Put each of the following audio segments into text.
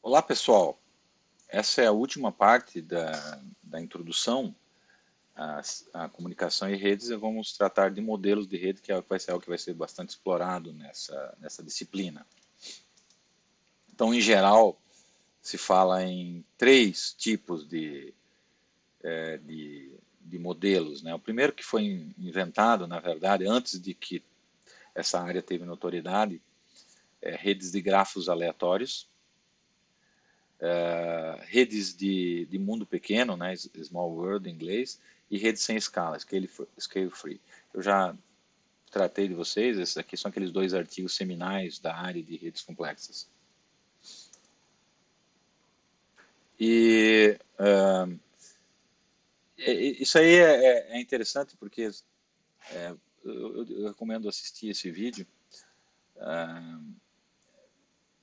Olá, pessoal. Essa é a última parte da introdução à comunicação e redes. E vamos tratar de modelos de rede, que vai ser algo que vai ser bastante explorado nessa disciplina. Então, em geral, se fala em três tipos de modelos, né? O primeiro que foi inventado, na verdade, antes de que essa área teve notoriedade, é redes de grafos aleatórios, redes de mundo pequeno, né, small world em inglês, e redes sem escala, scale free. Eu já tratei de vocês, esses aqui são aqueles dois artigos seminais da área de redes complexas. E isso aí é interessante porque eu recomendo assistir esse vídeo.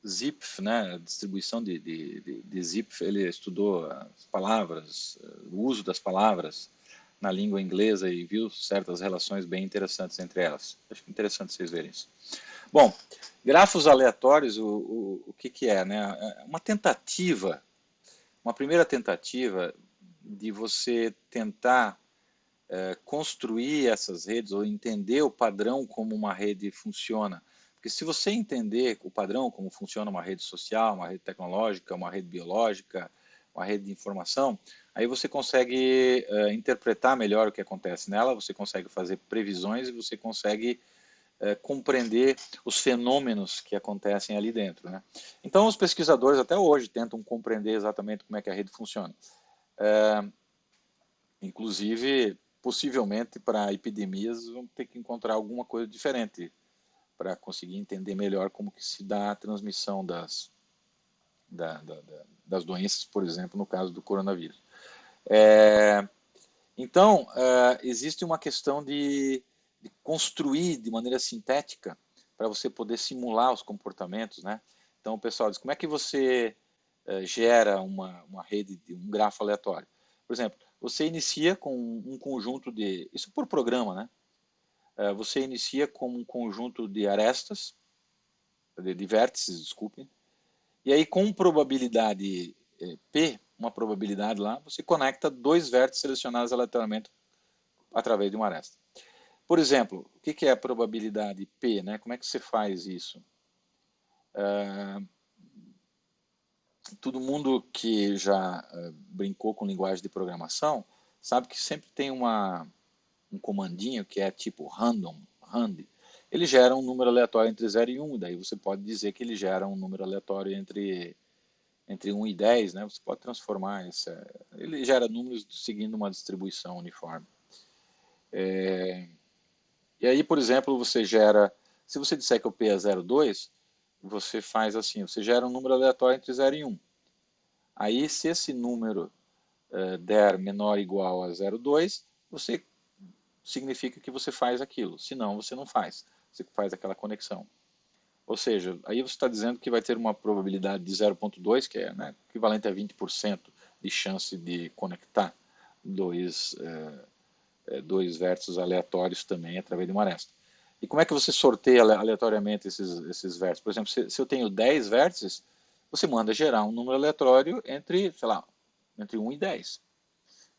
Zipf, né, a distribuição de Zipf, ele estudou as palavras, o uso das palavras na língua inglesa e viu certas relações bem interessantes entre elas. Acho que é interessante vocês verem isso. Bom, grafos aleatórios, o que é? Né? É uma tentativa, uma primeira tentativa de você tentar construir essas redes ou entender o padrão como uma rede funciona. Porque se você entender o padrão como funciona uma rede social, uma rede tecnológica, uma rede biológica, uma rede de informação, aí você consegue interpretar melhor o que acontece nela, você consegue fazer previsões e você consegue compreender os fenômenos que acontecem ali dentro. Né? Então, os pesquisadores até hoje tentam compreender exatamente como é que a rede funciona. Inclusive, possivelmente para epidemias, vão ter que encontrar alguma coisa diferente para conseguir entender melhor como que se dá a transmissão das doenças, por exemplo, no caso do coronavírus. Então, existe uma questão de construir de maneira sintética para você poder simular os comportamentos, né? Então, o pessoal diz, como é que você gera uma rede, um grafo aleatório? Por exemplo, você inicia com um conjunto de... Isso por programa, né? Você inicia com um conjunto de arestas, de vértices, desculpe, e aí com probabilidade P, uma probabilidade lá, você conecta dois vértices selecionados aleatoriamente através de uma aresta. Por exemplo, o que é a probabilidade P? Né? Como é que você faz isso? Todo mundo que já brincou com linguagem de programação sabe que sempre tem um comandinho que é tipo random, rand. Ele gera um número aleatório entre 0 e 1, daí você pode dizer que ele gera um número aleatório entre 1 e 10, né? Você pode transformar isso. Ele gera números seguindo uma distribuição uniforme. E aí, por exemplo, você gera, se você disser que o P é 0,2, você faz assim, você gera um número aleatório entre 0 e 1. Aí, se esse número der menor ou igual a 0,2, você significa que você faz aquilo. Se não, você não faz. Você faz aquela conexão. Ou seja, aí você está dizendo que vai ter uma probabilidade de 0,2, que é, né, equivalente a 20% de chance de conectar dois vértices aleatórios também através de uma aresta. E como é que você sorteia aleatoriamente esses vértices? Por exemplo, se eu tenho 10 vértices, você manda gerar um número aleatório entre, sei lá, entre 1 e 10.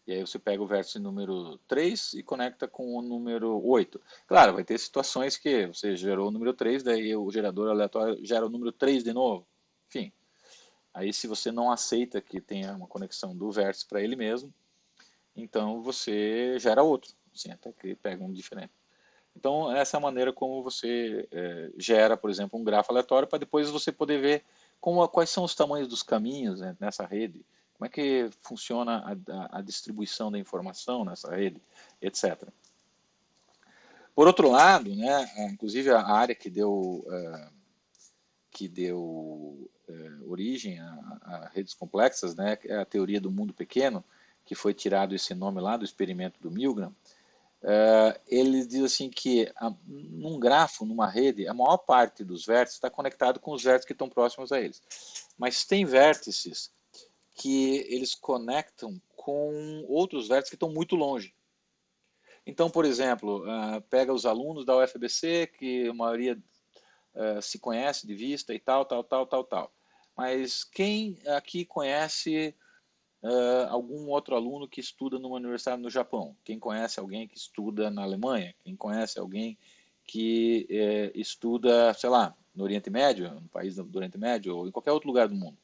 E aí você pega o vértice número 3 e conecta com o número 8. Claro, vai ter situações que você gerou o número 3, daí o gerador aleatório gera o número 3 de novo. Enfim, aí se você não aceita que tenha uma conexão do vértice para ele mesmo, então você gera outro, assim, até que pega um diferente. Então, essa é a maneira como você gera, por exemplo, um grafo aleatório para depois você poder ver quais são os tamanhos dos caminhos, né, nessa rede, como é que funciona a distribuição da informação nessa rede, etc. Por outro lado, né, inclusive a área que deu origem a redes complexas, né, é a teoria do mundo pequeno, que foi tirado esse nome lá do experimento do Milgram. Ele diz assim que num grafo, numa rede, a maior parte dos vértices está conectado com os vértices que estão próximos a eles. Mas tem vértices que eles conectam com outros vértices que estão muito longe. Então, por exemplo, pega os alunos da UFBC, que a maioria se conhece de vista e tal, tal, tal, tal, tal. mas quem aqui conhece algum outro aluno que estuda numa universidade no Japão? Quem conhece alguém que estuda na Alemanha? Quem conhece alguém que estuda, sei lá, no Oriente Médio, no país do Oriente Médio, ou em qualquer outro lugar do mundo?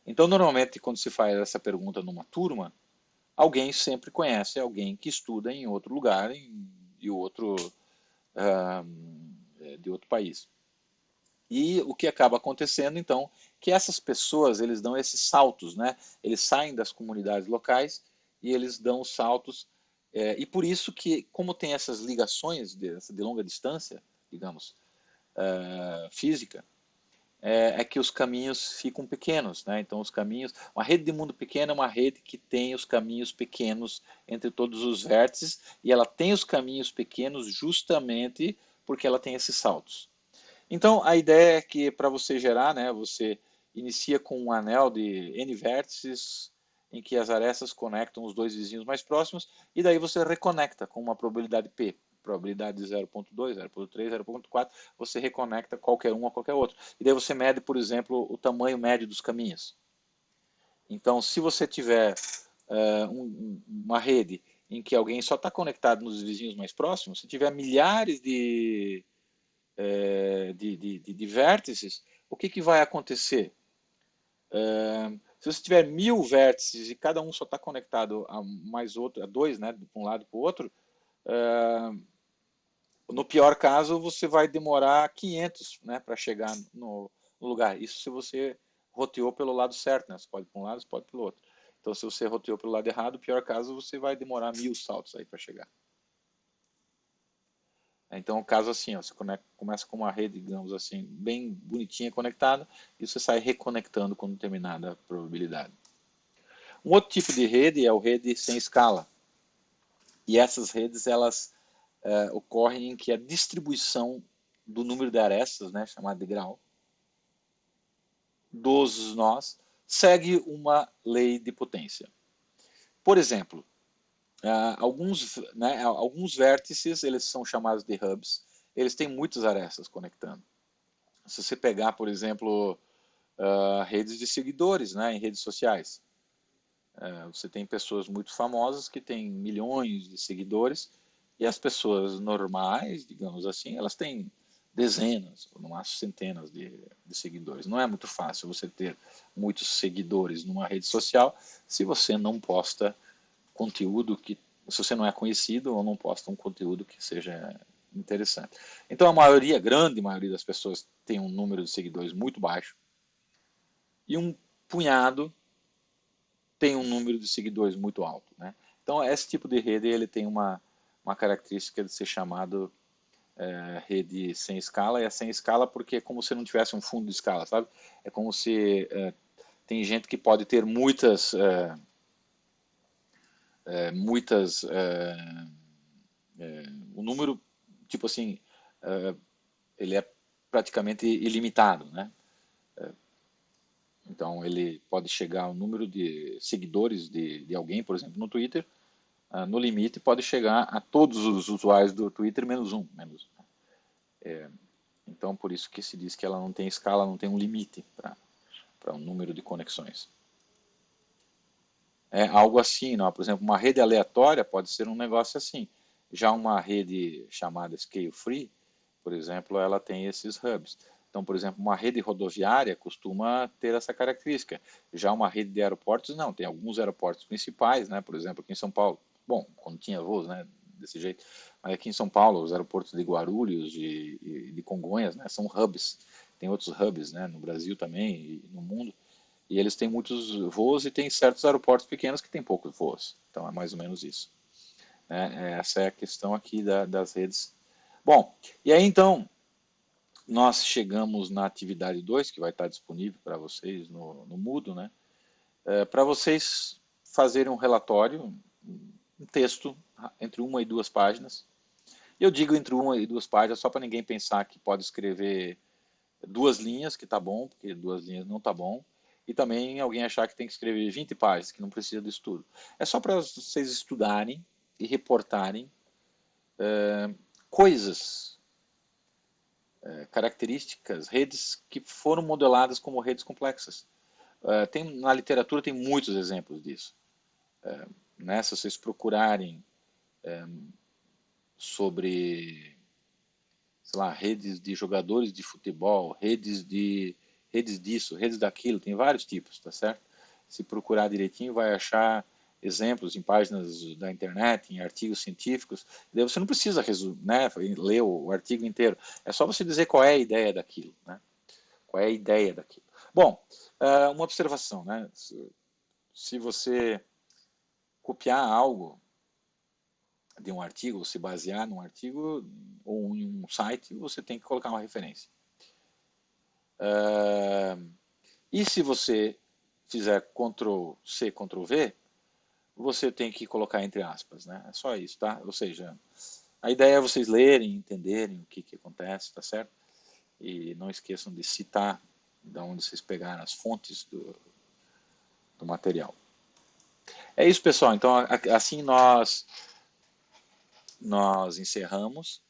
Então, normalmente, quando se faz essa pergunta numa turma, alguém sempre conhece alguém que estuda em outro lugar, ah, de outro país. E o que acaba acontecendo, então, que essas pessoas, eles dão esses saltos, né? Eles saem das comunidades locais e eles dão os saltos. E por isso que, como tem essas ligações de longa distância, digamos, física, que os caminhos ficam pequenos, né? Então, os caminhos... Uma rede de mundo pequeno é uma rede que tem os caminhos pequenos entre todos os vértices, e ela tem os caminhos pequenos justamente porque ela tem esses saltos. Então, a ideia é que para você gerar, né, você inicia com um anel de N vértices, em que as arestas conectam os dois vizinhos mais próximos, e daí você reconecta com uma probabilidade P, probabilidade de 0.2, 0.3, 0.4, você reconecta qualquer um a qualquer outro. E daí você mede, por exemplo, o tamanho médio dos caminhos. Então, se você tiver uma rede em que alguém só está conectado nos vizinhos mais próximos, se tiver milhares de vértices, o que vai acontecer? Se você tiver 1000 vértices e cada um só está conectado a mais outro, a dois, né, de um lado para o outro, no pior caso você vai demorar 500, né, para chegar no lugar. Isso se você roteou pelo lado certo, né? Você pode ir para um lado, você pode ir para o outro. Então, se você roteou pelo lado errado, no pior caso você vai demorar 1000 saltos aí para chegar. Então, o caso assim, ó, você começa com uma rede, digamos assim, bem bonitinha conectada, e você sai reconectando com determinada probabilidade. Um outro tipo de rede é a rede sem escala. E essas redes, elas ocorrem em que a distribuição do número de arestas, né, chamado de grau, dos nós, segue uma lei de potência. Por exemplo, alguns vértices, eles são chamados de hubs, eles têm muitas arestas conectando. Se você pegar, por exemplo, redes de seguidores, né, em redes sociais, você tem pessoas muito famosas que têm milhões de seguidores, e as pessoas normais, digamos assim, elas têm dezenas, ou no máximo centenas de seguidores. Não é muito fácil você ter muitos seguidores numa rede social se você não posta conteúdo que, se você não é conhecido ou não posta um conteúdo que seja interessante. Então a grande maioria das pessoas tem um número de seguidores muito baixo, e um punhado tem um número de seguidores muito alto, né? Então esse tipo de rede ele tem uma característica de ser chamado rede sem escala. E é sem escala porque é como se não tivesse um fundo de escala, sabe? É como se tem gente que pode ter muitas o número, tipo assim, ele é praticamente ilimitado, né? Então ele pode chegar ao número de seguidores de alguém, por exemplo, no Twitter, no limite pode chegar a todos os usuários do Twitter menos um. Então por isso que se diz que ela não tem escala, não tem um limite para um número de conexões. É algo assim, não? Por exemplo, uma rede aleatória pode ser um negócio assim. Já uma rede chamada Scale Free, por exemplo, ela tem esses hubs. Então, por exemplo, uma rede rodoviária costuma ter essa característica. Já uma rede de aeroportos, não. Tem alguns aeroportos principais, né? Por exemplo, aqui em São Paulo. Bom, quando tinha voos, né? Desse jeito. Mas aqui em São Paulo, os aeroportos de Guarulhos e de Congonhas, né? São hubs. Tem outros hubs, né? No Brasil também e no mundo. E eles têm muitos voos e tem certos aeroportos pequenos que têm poucos voos. Então é mais ou menos isso. Essa é a questão aqui das redes. Bom, e aí então nós chegamos na atividade 2, que vai estar disponível para vocês no Moodle, né? Para vocês fazerem um relatório, um texto entre 1 e 2 páginas. Eu digo entre 1 e 2 páginas só para ninguém pensar que pode escrever 2 linhas, que está bom, porque 2 linhas não está bom. E também alguém achar que tem que escrever 20 páginas, que não precisa do estudo. É só para vocês estudarem e reportarem coisas características, redes que foram modeladas como redes complexas. Na literatura tem muitos exemplos disso. Né? Se vocês procurarem sobre, sei lá, redes de jogadores de futebol, redes disso, redes daquilo, tem vários tipos, tá certo? Se procurar direitinho, vai achar exemplos em páginas da internet, em artigos científicos. Daí você não precisa né, ler o artigo inteiro. É só você dizer qual é a ideia daquilo, né? Qual é a ideia daquilo. Bom, uma observação, né? Se você copiar algo de um artigo, se basear num artigo ou em um site, você tem que colocar uma referência. E se você fizer Ctrl+C, Ctrl+V, você tem que colocar entre aspas, né? É só isso, tá? Ou seja, a ideia é vocês lerem, entenderem o que acontece, tá certo? E não esqueçam de citar de onde vocês pegaram as fontes do material. É isso, pessoal. Então, assim nós encerramos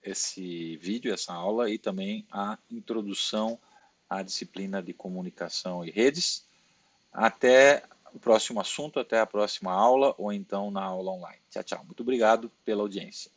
esse vídeo, essa aula e também a introdução à disciplina de comunicação e redes. Até o próximo assunto, até a próxima aula ou então na aula online. Tchau, tchau. Muito obrigado pela audiência.